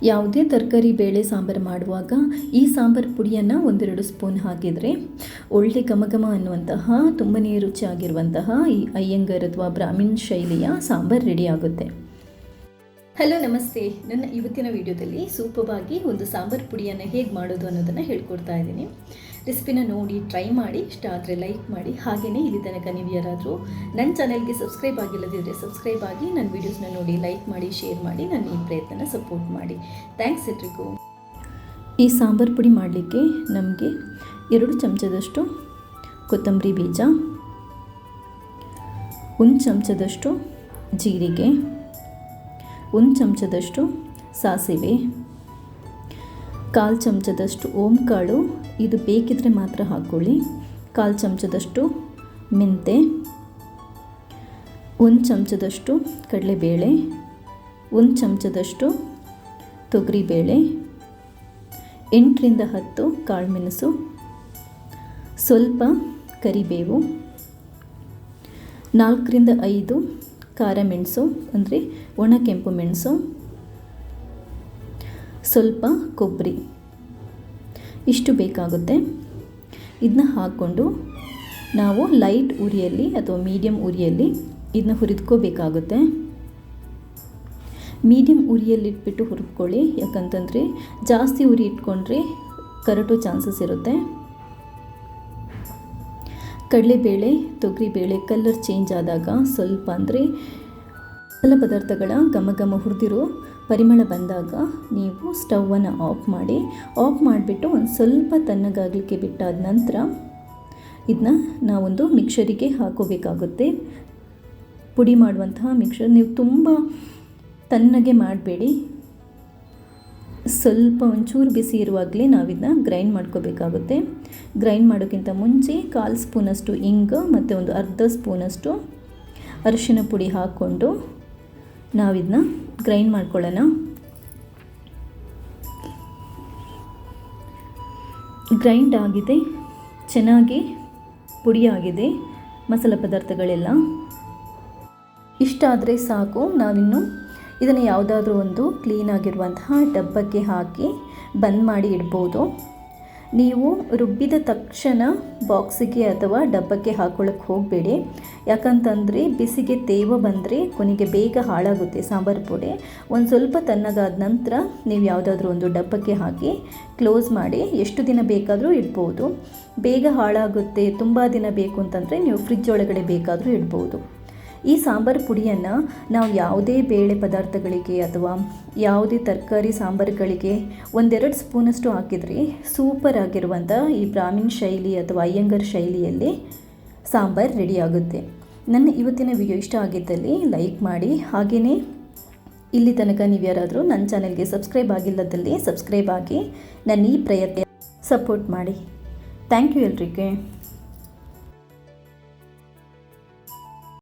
ಯಾವುದೇ ತರಕಾರಿ ಬೇಳೆ ಸಾಂಬಾರು ಮಾಡುವಾಗ ಈ ಸಾಂಬಾರು ಪುಡಿಯನ್ನು 1-2 ಸ್ಪೂನ್ ಹಾಕಿದರೆ ಒಳ್ಳೆ ಘಮ ಅನ್ನುವಂತಹ ತುಂಬನೇ ರುಚಿಯಾಗಿರುವಂತಹ ಈ ಅಯ್ಯಂಗಾರ್ ಅಥವಾ ಬ್ರಾಹ್ಮಿನ್ ಶೈಲಿಯ ಸಾಂಬಾರು ರೆಡಿ ಆಗುತ್ತೆ. ಹಲೋ ನಮಸ್ತೆ. ನನ್ನ ಇವತ್ತಿನ ವಿಡಿಯೋದಲ್ಲಿ ಸೂಪರ್ವಾಗಿ ಒಂದು ಸಾಂಬಾರು ಪುಡಿಯನ್ನು ಹೇಗೆ ಮಾಡೋದು ಅನ್ನೋದನ್ನು ಹೇಳ್ಕೊಡ್ತಾ ಇದ್ದೀನಿ. ರೆಸಿಪಿನ ನೋಡಿ ಟ್ರೈ ಮಾಡಿ, ಇಷ್ಟ ಆದರೆ ಲೈಕ್ ಮಾಡಿ. ಹಾಗೆಯೇ ಇಲ್ಲಿ ತನಕ ನೀವು ಯಾರಾದರೂ ನನ್ನ ಚಾನೆಲ್ಗೆ ಸಬ್ಸ್ಕ್ರೈಬ್ ಆಗಿಲ್ಲದಿದ್ದರೆ ಸಬ್ಸ್ಕ್ರೈಬ್ ಆಗಿ ನನ್ನ ವೀಡಿಯೋಸ್ನ ನೋಡಿ ಲೈಕ್ ಮಾಡಿ, ಶೇರ್ ಮಾಡಿ, ನನ್ನ ಈ ಪ್ರಯತ್ನನ ಸಪೋರ್ಟ್ ಮಾಡಿ. ಥ್ಯಾಂಕ್ಸ್ ಎಲ್ರಿಗೂ. ಈ ಸಾಂಬಾರು ಪುಡಿ ಮಾಡಲಿಕ್ಕೆ ನಮಗೆ 2 ಚಮಚದಷ್ಟು ಕೊತ್ತಂಬರಿ ಬೀಜ, 1 ಚಮಚದಷ್ಟು ಜೀರಿಗೆ, 1 ಚಮಚದಷ್ಟು ಸಾಸಿವೆ, 1/4 ಚಮಚದಷ್ಟು ಓಂಕಾಳು, ಇದು ಬೇಕಿದ್ರೆ ಮಾತ್ರ ಹಾಕ್ಕೊಳ್ಳಿ, 1/4 ಚಮಚದಷ್ಟು ಮೆಂತೆ, 1 ಚಮಚದಷ್ಟು ಕಡಲೆಬೇಳೆ, 1 ಚಮಚದಷ್ಟು ತೊಗರಿಬೇಳೆ, 8ರಿಂದ 10 ಕಾಳುಮೆಣಸು, ಸ್ವಲ್ಪ ಕರಿಬೇವು, 4ರಿಂದ 5 ಖಾರ ಮೆಣಸು ಅಂದರೆ ಒಣ ಕೆಂಪು ಮೆಣಸು, ಸ್ವಲ್ಪ ಕೊಬ್ಬರಿ, ಇಷ್ಟು ಬೇಕಾಗುತ್ತೆ. ಇದನ್ನ ಹಾಕ್ಕೊಂಡು ನಾವು ಲೈಟ್ ಉರಿಯಲ್ಲಿ ಅಥವಾ ಮೀಡಿಯಮ್ ಉರಿಯಲ್ಲಿ ಇದನ್ನ ಹುರಿದ್ಕೋಬೇಕಾಗುತ್ತೆ. ಮೀಡಿಯಮ್ ಉರಿಯಲ್ಲಿ ಇಟ್ಬಿಟ್ಟು ಹುರಿದ್ಕೊಳ್ಳಿ, ಯಾಕಂತಂದರೆ ಜಾಸ್ತಿ ಉರಿ ಇಟ್ಕೊಂಡ್ರೆ ಕರಟೋ ಚಾನ್ಸಸ್ ಇರುತ್ತೆ. ಕಡಲೆಬೇಳೆ ತೊಗರಿಬೇಳೆ ಕಲರ್ ಚೇಂಜ್ ಆದಾಗ ಸ್ವಲ್ಪ ಅಂದರೆ ಮಸಾಲೆ ಪದಾರ್ಥಗಳ ಘಮ ಹುರಿದಿರೋ ಪರಿಮಳ ಬಂದಾಗ ನೀವು ಸ್ಟವನ್ನು ಆಫ್ ಮಾಡಿ, ಆಫ್ ಮಾಡಿಬಿಟ್ಟು ಒಂದು ಸ್ವಲ್ಪ ತಣ್ಣಗಾಗಲಿಕ್ಕೆ ಬಿಟ್ಟಾದ ನಂತರ ಇದನ್ನ ನಾವೊಂದು ಮಿಕ್ಸರಿಗೆ ಹಾಕೋಬೇಕಾಗುತ್ತೆ. ಪುಡಿ ಮಾಡುವಂತಹ ಮಿಕ್ಸರ್ ನೀವು ತುಂಬ ತಣ್ಣಗೆ ಮಾಡಬೇಡಿ, ಸ್ವಲ್ಪ ಒಂಚೂರು ಬಿಸಿ ಇರುವಾಗಲೇ ನಾವಿದನ್ನ ಗ್ರೈಂಡ್ ಮಾಡ್ಕೋಬೇಕಾಗುತ್ತೆ. ಗ್ರೈಂಡ್ ಮಾಡೋಕ್ಕಿಂತ ಮುಂಚೆ 1/4 ಸ್ಪೂನಷ್ಟು ಇಂಗು ಮತ್ತು ಒಂದು 1/2 ಸ್ಪೂನಷ್ಟು ಅರಿಶಿನ ಪುಡಿ ಹಾಕ್ಕೊಂಡು ನಾವಿದನ್ನ ಗ್ರೈಂಡ್ ಮಾಡ್ಕೊಳ್ಳೋಣ. ಗ್ರೈಂಡ್ ಆಗಿದೆ, ಚೆನ್ನಾಗಿ ಪುಡಿ ಆಗಿದೆ ಮಸಾಲೆ ಪದಾರ್ಥಗಳೆಲ್ಲ. ಇಷ್ಟ ಆದರೆ ಸಾಕು. ನಾವಿನ್ನು ಇದನ್ನು ಯಾವುದಾದ್ರೂ ಒಂದು ಕ್ಲೀನಾಗಿರುವಂತಹ ಡಬ್ಬಕ್ಕೆ ಹಾಕಿ ಬಂದ್ ಮಾಡಿ ಇಡ್ಬೋದು. ನೀವು ರುಬ್ಬಿದ ತಕ್ಷಣ ಬಾಕ್ಸಿಗೆ ಅಥವಾ ಡಬ್ಬಕ್ಕೆ ಹಾಕೊಳ್ಳೋಕ್ಕೆ ಹೋಗಬೇಡಿ, ಯಾಕಂತಂದರೆ ಬಿಸಿಗೆ ತೇವ ಬಂದರೆ ಕೊನೆಗೆ ಬೇಗ ಹಾಳಾಗುತ್ತೆ ಸಾಂಬಾರು ಪುಡಿ. ಒಂದು ಸ್ವಲ್ಪ ತಣ್ಣಗಾದ ನಂತರ ನೀವು ಯಾವುದಾದ್ರೂ ಒಂದು ಡಬ್ಬಕ್ಕೆ ಹಾಕಿ ಕ್ಲೋಸ್ ಮಾಡಿ ಎಷ್ಟು ದಿನ ಬೇಕಾದರೂ ಇಡ್ಬೋದು. ಬೇಗ ಹಾಳಾಗುತ್ತೆ, ತುಂಬ ದಿನ ಬೇಕು ಅಂತಂದರೆ ನೀವು ಫ್ರಿಜ್ ಒಳಗಡೆ ಬೇಕಾದರೂ ಇಡ್ಬೋದು. ಈ ಸಾಂಬಾರು ಪುಡಿಯನ್ನು ನಾವು ಯಾವುದೇ ಬೇಳೆ ಪದಾರ್ಥಗಳಿಗೆ ಅಥವಾ ಯಾವುದೇ ತರಕಾರಿ ಸಾಂಬಾರುಗಳಿಗೆ 1-2 ಸ್ಪೂನಷ್ಟು ಹಾಕಿದರೆ ಸೂಪರ್ ಆಗಿರುವಂಥ ಈ ಬ್ರಾಹ್ಮಿನ್ ಶೈಲಿ ಅಥವಾ ಅಯ್ಯಂಗಾರ್ ಶೈಲಿಯಲ್ಲಿ ಸಾಂಬಾರು ರೆಡಿಯಾಗುತ್ತೆ. ನನ್ನ ಇವತ್ತಿನ ವಿಡಿಯೋ ಇಷ್ಟ ಆಗಿದ್ದಲ್ಲಿ ಲೈಕ್ ಮಾಡಿ. ಹಾಗೆಯೇ ಇಲ್ಲಿ ತನಕ ನೀವು ಯಾರಾದರೂ ನನ್ನ ಚಾನೆಲ್ಗೆ ಸಬ್ಸ್ಕ್ರೈಬ್ ಆಗಿಲ್ಲದಲ್ಲಿ ಸಬ್ಸ್ಕ್ರೈಬ್ ಆಗಿ ನನ್ನ ಈ ಪ್ರಯತ್ನ ಸಪೋರ್ಟ್ ಮಾಡಿ. Thank you ಎಲ್ರಿಗೆ.